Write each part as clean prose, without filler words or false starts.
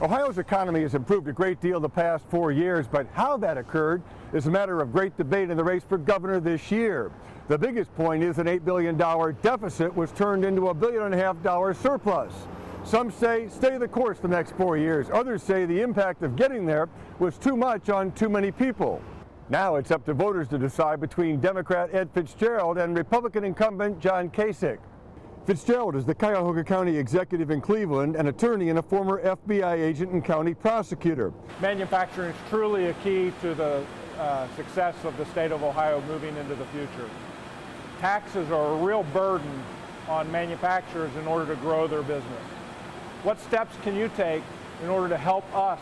Ohio's economy has improved a great deal the past 4 years, but how that occurred is a matter of great debate in the race for governor this year. The biggest point is an $8 billion deficit was turned into a $1.5 billion surplus. Some say stay the course the next 4 years. Others say the impact of getting there was too much on too many people. Now it's up to voters to decide between Democrat Ed FitzGerald and Republican incumbent John Kasich. FitzGerald is the Cuyahoga County executive in Cleveland, an attorney and a former FBI agent and county prosecutor. Manufacturing is truly a key to the success of the state of Ohio moving into the future. Taxes are a real burden on manufacturers in order to grow their business. What steps can you take in order to help us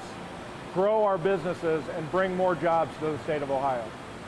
grow our businesses and bring more jobs to the state of Ohio?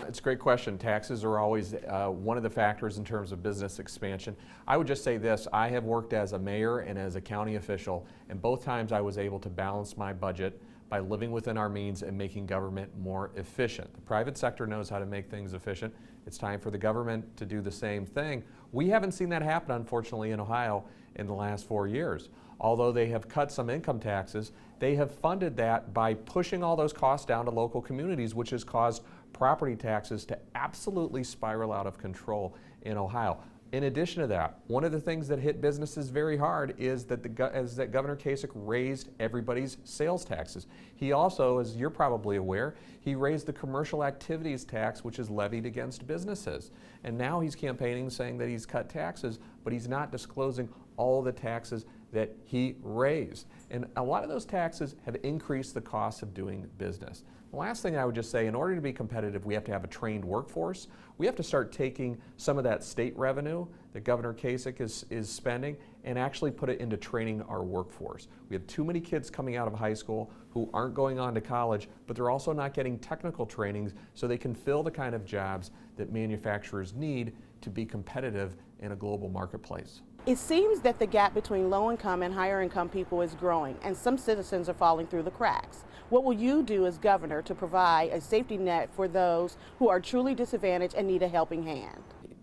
It's a great question. Taxes are always one of the factors in terms of business expansion. I would just say this, I have worked as a mayor and as a county official, and both times I was able to balance my budget by living within our means and making government more efficient. The private sector knows how to make things efficient. It's time for the government to do the same thing. We haven't seen that happen, unfortunately, in Ohio in the last 4 years. Although they have cut some income taxes, they have funded that by pushing all those costs down to local communities, which has caused property taxes to absolutely spiral out of control in Ohio. In addition to that, one of the things that hit businesses very hard is that Governor Kasich raised everybody's sales taxes. He also, as you're probably aware, he raised the commercial activities tax, which is levied against businesses. And now he's campaigning saying that he's cut taxes, but he's not disclosing all the taxes that he raised. And a lot of those taxes have increased the cost of doing business. The last thing I would just say, in order to be competitive, we have to have a trained workforce. We have to start taking some of that state revenue that Governor Kasich is spending and actually put it into training our workforce. We have too many kids coming out of high school who aren't going on to college, but they're also not getting technical trainings so they can fill the kind of jobs that manufacturers need to be competitive in a global marketplace. It seems that the gap between low-income and higher-income people is growing, and some citizens are falling through the cracks. What will you do as governor to provide a safety net for those who are truly disadvantaged and need a helping hand?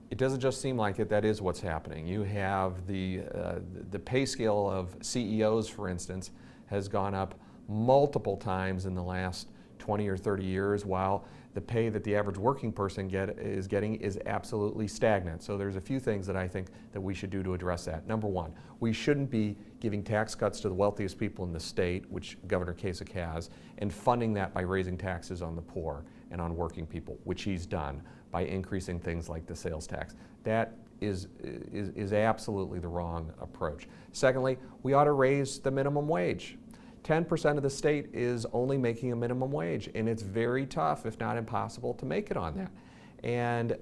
It doesn't just seem like it, that is what's happening. You have the pay scale of CEOs, for instance, has gone up multiple times in the last 20 or 30 years, while the pay that the average working person is getting is absolutely stagnant. So there's a few things that I think that we should do to address that. Number one, we shouldn't be giving tax cuts to the wealthiest people in the state, which Governor Kasich has, and funding that by raising taxes on the poor and on working people, which he's done by increasing things like the sales tax. That is absolutely the wrong approach. Secondly, we ought to raise the minimum wage. 10% of the state is only making a minimum wage, and it's very tough, if not impossible, to make it on that. And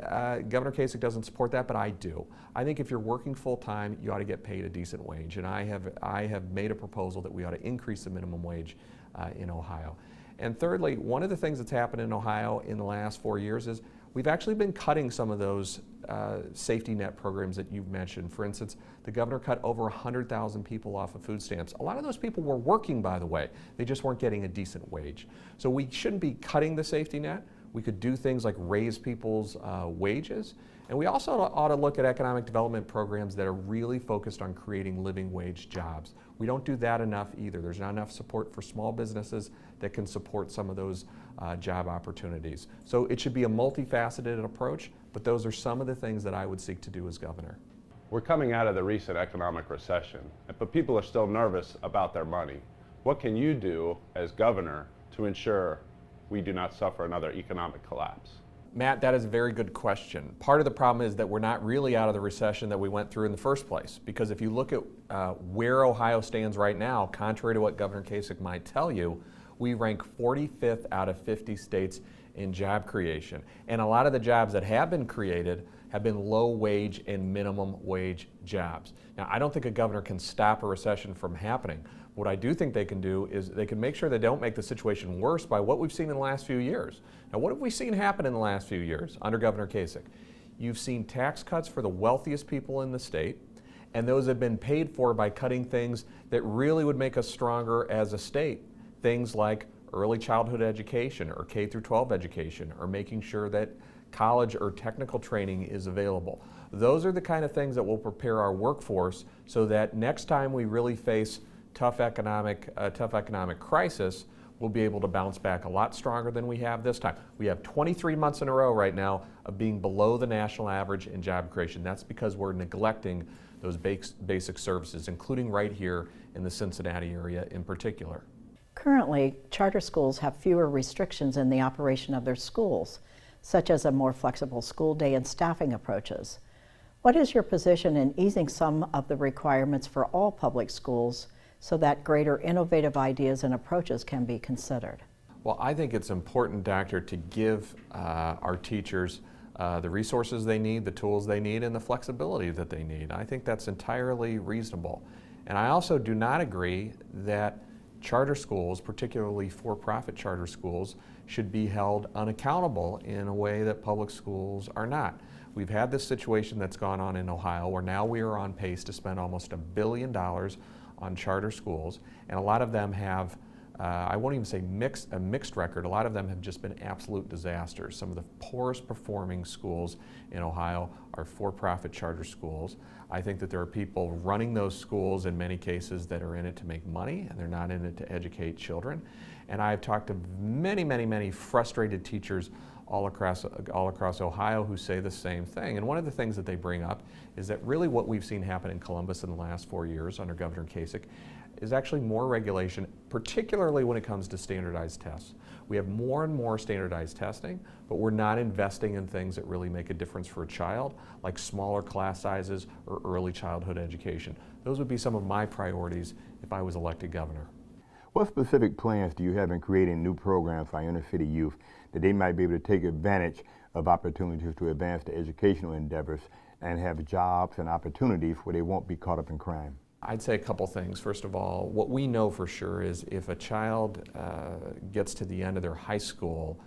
Governor Kasich doesn't support that, but I do. I think if you're working full-time, you ought to get paid a decent wage, and I have made a proposal that we ought to increase the minimum wage in Ohio. And thirdly, one of the things that's happened in Ohio in the last 4 years is we've actually been cutting some of those safety net programs that you've mentioned. For instance, the governor cut over 100,000 people off of food stamps. A lot of those people were working, by the way. They just weren't getting a decent wage. So we shouldn't be cutting the safety net. We could do things like raise people's wages. And we also ought to look at economic development programs that are really focused on creating living wage jobs. We don't do that enough either. There's not enough support for small businesses that can support some of those job opportunities. So it should be a multifaceted approach, but those are some of the things that I would seek to do as governor. We're coming out of the recent economic recession, but people are still nervous about their money. What can you do as governor to ensure we do not suffer another economic collapse? Matt, that is a very good question. Part of the problem is that we're not really out of the recession that we went through in the first place, because if you look at where Ohio stands right now, contrary to what Governor Kasich might tell you, we rank 45th out of 50 states in job creation. And a lot of the jobs that have been created have been low wage and minimum wage jobs. Now, I don't think a governor can stop a recession from happening. What I do think they can do is they can make sure they don't make the situation worse by what we've seen in the last few years. Now, what have we seen happen in the last few years under Governor Kasich? You've seen tax cuts for the wealthiest people in the state, and those have been paid for by cutting things that really would make us stronger as a state. Things like early childhood education or K through 12 education, or making sure that college or technical training is available. Those are the kind of things that will prepare our workforce so that next time we really face tough economic crisis, we'll be able to bounce back a lot stronger than we have this time. We have 23 months in a row right now of being below the national average in job creation. That's because we're neglecting those basic services, including right here in the Cincinnati area in particular. Currently, charter schools have fewer restrictions in the operation of their schools, such as a more flexible school day and staffing approaches. What is your position in easing some of the requirements for all public schools so that greater innovative ideas and approaches can be considered? Well, I think it's important, Doctor, to give our teachers the resources they need, the tools they need, and the flexibility that they need. I think that's entirely reasonable. And I also do not agree that charter schools, particularly for-profit charter schools, should be held unaccountable in a way that public schools are not. We've had this situation that's gone on in Ohio where now we are on pace to spend almost $1 billion on charter schools, and a lot of them have, I won't even say a mixed record, a lot of them have just been absolute disasters. Some of the poorest performing schools in Ohio are for-profit charter schools. I think that there are people running those schools in many cases that are in it to make money, and they're not in it to educate children. And I've talked to many frustrated teachers all across Ohio who say the same thing. And one of the things that they bring up is that really what we've seen happen in Columbus in the last 4 years under Governor Kasich is actually more regulation, particularly when it comes to standardized tests. We have more and more standardized testing, but we're not investing in things that really make a difference for a child, like smaller class sizes or early childhood education. Those would be some of my priorities if I was elected governor. What specific plans do you have in creating new programs for inner city youth that they might be able to take advantage of opportunities to advance their educational endeavors and have jobs and opportunities where they won't be caught up in crime? I'd say a couple things. First of all, what we know for sure is if a child gets to the end of their high school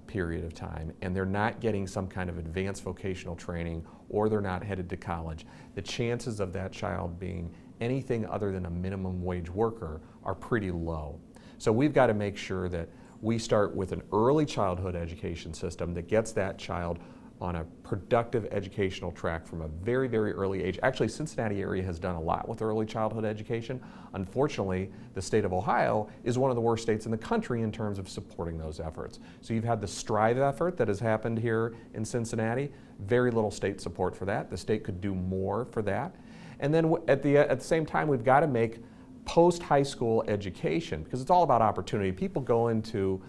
period of time and they're not getting some kind of advanced vocational training or they're not headed to college, the chances of that child being anything other than a minimum wage worker are pretty low. So we've got to make sure that we start with an early childhood education system that gets that child on a productive educational track from a very early age. Actually, Cincinnati area has done a lot with early childhood education. Unfortunately, the state of Ohio is one of the worst states in the country in terms of supporting those efforts. So you've had the Strive effort that has happened here in Cincinnati. Very little state support for that. The state could do more for that. And then at the same time, we've got to make post-high school education, because it's all about opportunity. People go into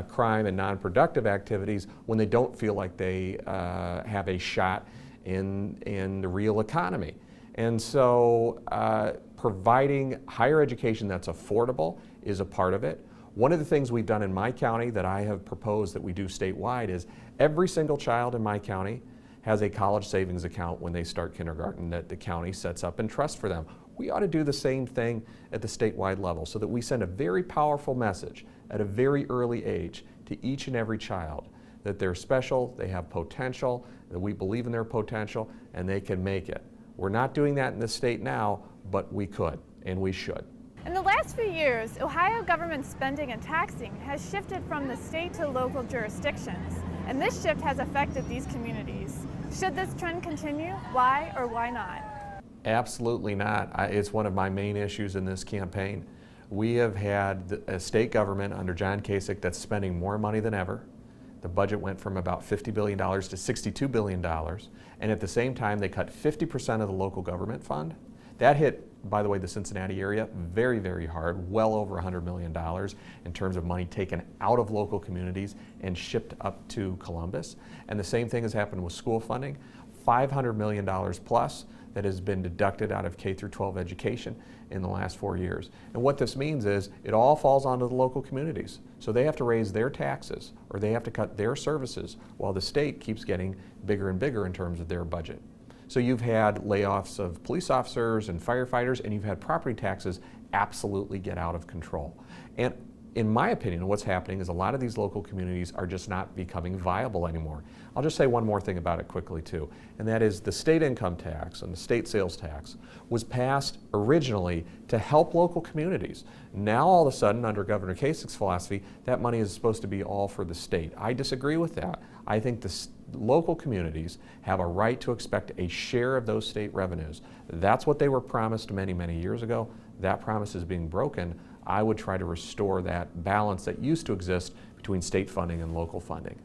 crime and non-productive activities when they don't feel like they have a shot in the real economy. And so providing higher education that's affordable is a part of it. One of the things we've done in my county that I have proposed that we do statewide is every single child in my county has a college savings account when they start kindergarten that the county sets up and trusts for them. We ought to do the same thing at the statewide level so that we send a very powerful message at a very early age to each and every child that they're special, they have potential, that we believe in their potential, and they can make it. We're not doing that in this state now, but we could and we should. In the last few years, Ohio government spending and taxing has shifted from the state to local jurisdictions, and this shift has affected these communities. Should this trend continue? Why or why not? Absolutely not. It's one of my main issues in this campaign. We have had a state government under John Kasich that's spending more money than ever. The budget went from about $50 billion to $62 billion, and at the same time they cut 50% of the local government fund. That hit, by the way, the Cincinnati area very hard, well over $100 million in terms of money taken out of local communities and shipped up to Columbus. And the same thing has happened with school funding, $500 million plus that has been deducted out of K through 12 education in the last 4 years. And what this means is it all falls onto the local communities. So they have to raise their taxes or they have to cut their services while the state keeps getting bigger and bigger in terms of their budget. So you've had layoffs of police officers and firefighters, and you've had property taxes absolutely get out of control. And in my opinion, what's happening is a lot of these local communities are just not becoming viable anymore. I'll just say one more thing about it quickly too, and that is the state income tax and the state sales tax was passed originally to help local communities. Now all of a sudden, under Governor Kasich's philosophy, that money is supposed to be all for the state. I disagree with that. I think the local communities have a right to expect a share of those state revenues. That's what they were promised many years ago. that promise is being broken, I would try to restore that balance that used to exist between state funding and local funding.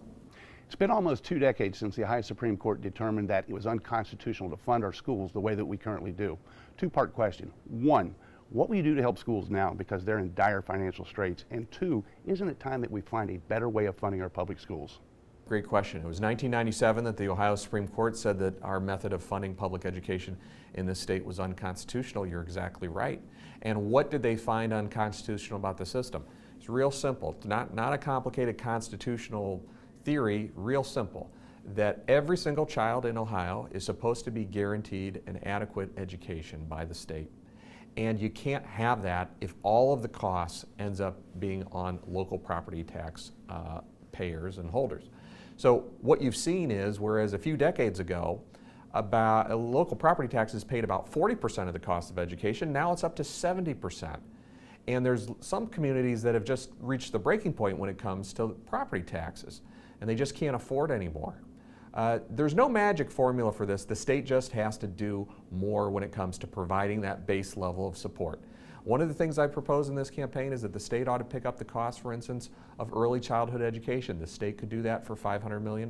It's been almost 2 decades since the Ohio Supreme Court determined that it was unconstitutional to fund our schools the way that we currently do. Two-part question. One, what will you do to help schools now because they're in dire financial straits? And two, isn't it time that we find a better way of funding our public schools? Great question. It was 1997 that the Ohio Supreme Court said that our method of funding public education in this state was unconstitutional. You're exactly right. And what did they find unconstitutional about the system? It's real simple. It's not a complicated constitutional theory, real simple. That every single child in Ohio is supposed to be guaranteed an adequate education by the state. And you can't have that if all of the costs ends up being on local property tax payers and holders. So what you've seen is, whereas a few decades ago, local property taxes paid about 40% of the cost of education, now it's up to 70%. And there's some communities that have just reached the breaking point when it comes to property taxes, and they just can't afford anymore. There's no magic formula for this. The state just has to do more when it comes to providing that base level of support. One of the things I propose in this campaign is that the state ought to pick up the cost, for instance, of early childhood education. The state could do that for $500 million.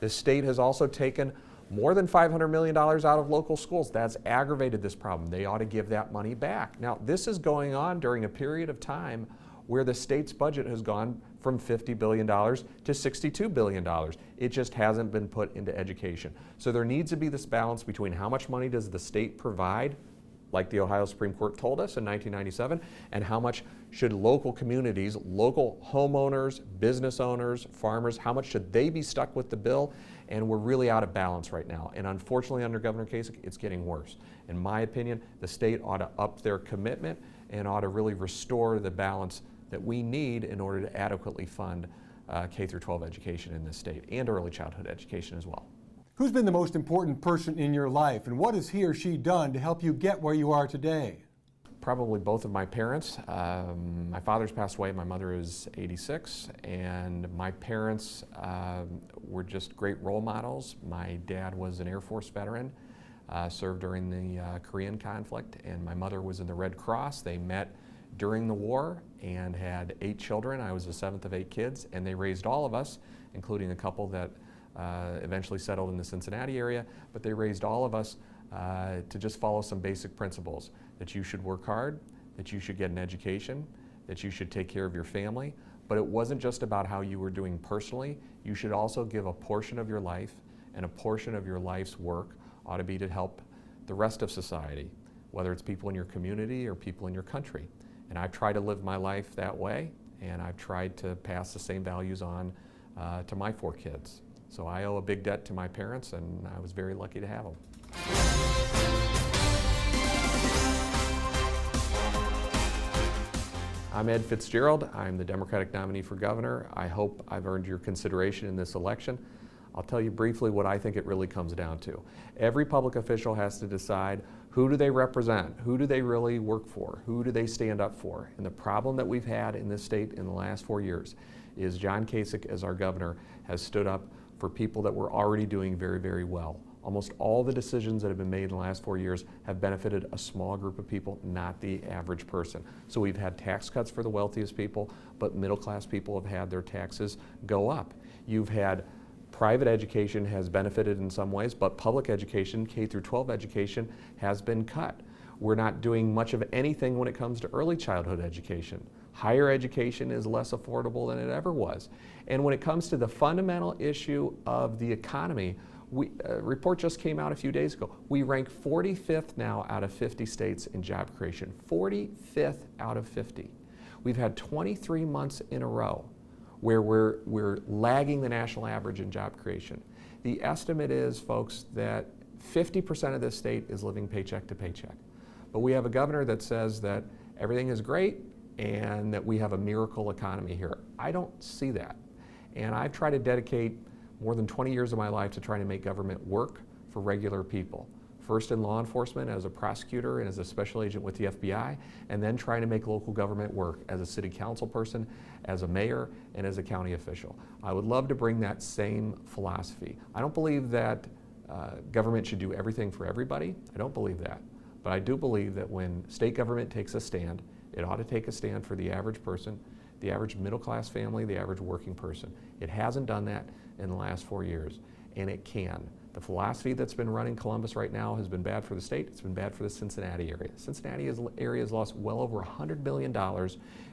The state has also taken more than $500 million out of local schools. That's aggravated this problem. They ought to give that money back. Now, this is going on during a period of time where the state's budget has gone from $50 billion to $62 billion. It just hasn't been put into education. So there needs to be this balance between how much money does the state provide, like the Ohio Supreme Court told us in 1997, and how much should local communities, local homeowners, business owners, farmers, how much should they be stuck with the bill? And we're really out of balance right now. And unfortunately, under Governor Kasich, it's getting worse. In my opinion, the state ought to up their commitment and ought to really restore the balance that we need in order to adequately fund K through 12 education in this state, and early childhood education as well. Who's been the most important person in your life, and what has he or she done to help you get where you are today? Probably both of my parents. My father's passed away, my mother is 86, and my parents were just great role models. My dad was an Air Force veteran, served during the Korean conflict, and my mother was in the Red Cross. They met during the war and had 8 children. I was the 7th of 8 kids, and they raised all of us, including a couple that eventually settled in the Cincinnati area, but they raised all of us to just follow some basic principles: that you should work hard, that you should get an education, that you should take care of your family. But it wasn't just about how you were doing personally. You should also give a portion of your life, and a portion of your life's work ought to be to help the rest of society, whether it's people in your community or people in your country. And I've tried to live my life that way, and I've tried to pass the same values on to my 4 kids. So I owe a big debt to my parents, and I was very lucky to have them. I'm Ed FitzGerald. I'm the Democratic nominee for governor. I hope I've earned your consideration in this election. I'll tell you briefly what I think it really comes down to. Every public official has to decide, who do they represent? Who do they really work for? Who do they stand up for? And the problem that we've had in this state in the last 4 years is John Kasich, as our governor, has stood up for people that were already doing very, very well. Almost all the decisions that have been made in the last 4 years have benefited a small group of people, not the average person. So we've had tax cuts for the wealthiest people, but middle-class people have had their taxes go up. You've had private education has benefited in some ways, but public education, K through 12 education, has been cut. We're not doing much of anything when it comes to early childhood education. Higher education is less affordable than it ever was. And when it comes to the fundamental issue of the economy, a report just came out a few days ago. We rank 45th now out of 50 states in job creation. 45th out of 50. We've had 23 months in a row where we're lagging the national average in job creation. The estimate is, folks, that 50% of this state is living paycheck to paycheck. But we have a governor that says that everything is great and that we have a miracle economy here. I don't see that. And I've tried to dedicate more than 20 years of my life to trying to make government work for regular people. First in law enforcement as a prosecutor and as a special agent with the FBI, and then trying to make local government work as a city council person, as a mayor, and as a county official. I would love to bring that same philosophy. I don't believe that government should do everything for everybody. I don't believe that. But I do believe that when state government takes a stand, it ought to take a stand for the average person, the average middle-class family, the average working person. It hasn't done that in the last 4 years, and it can. The philosophy that's been running Columbus right now has been bad for the state. It's been bad for the Cincinnati area. Cincinnati area has lost well over $100 billion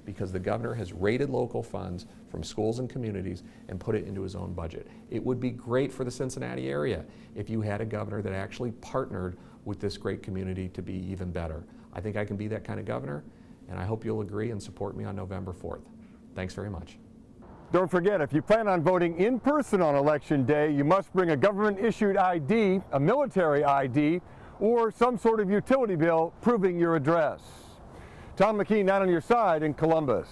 because the governor has raided local funds from schools and communities and put it into his own budget. It would be great for the Cincinnati area if you had a governor that actually partnered with this great community to be even better. I think I can be that kind of governor, and I hope you'll agree and support me on November 4th. Thanks very much. Don't forget, if you plan on voting in person on Election Day, you must bring a government-issued ID, a military ID, or some sort of utility bill proving your address. Tom McKee, 9 on your side in Columbus.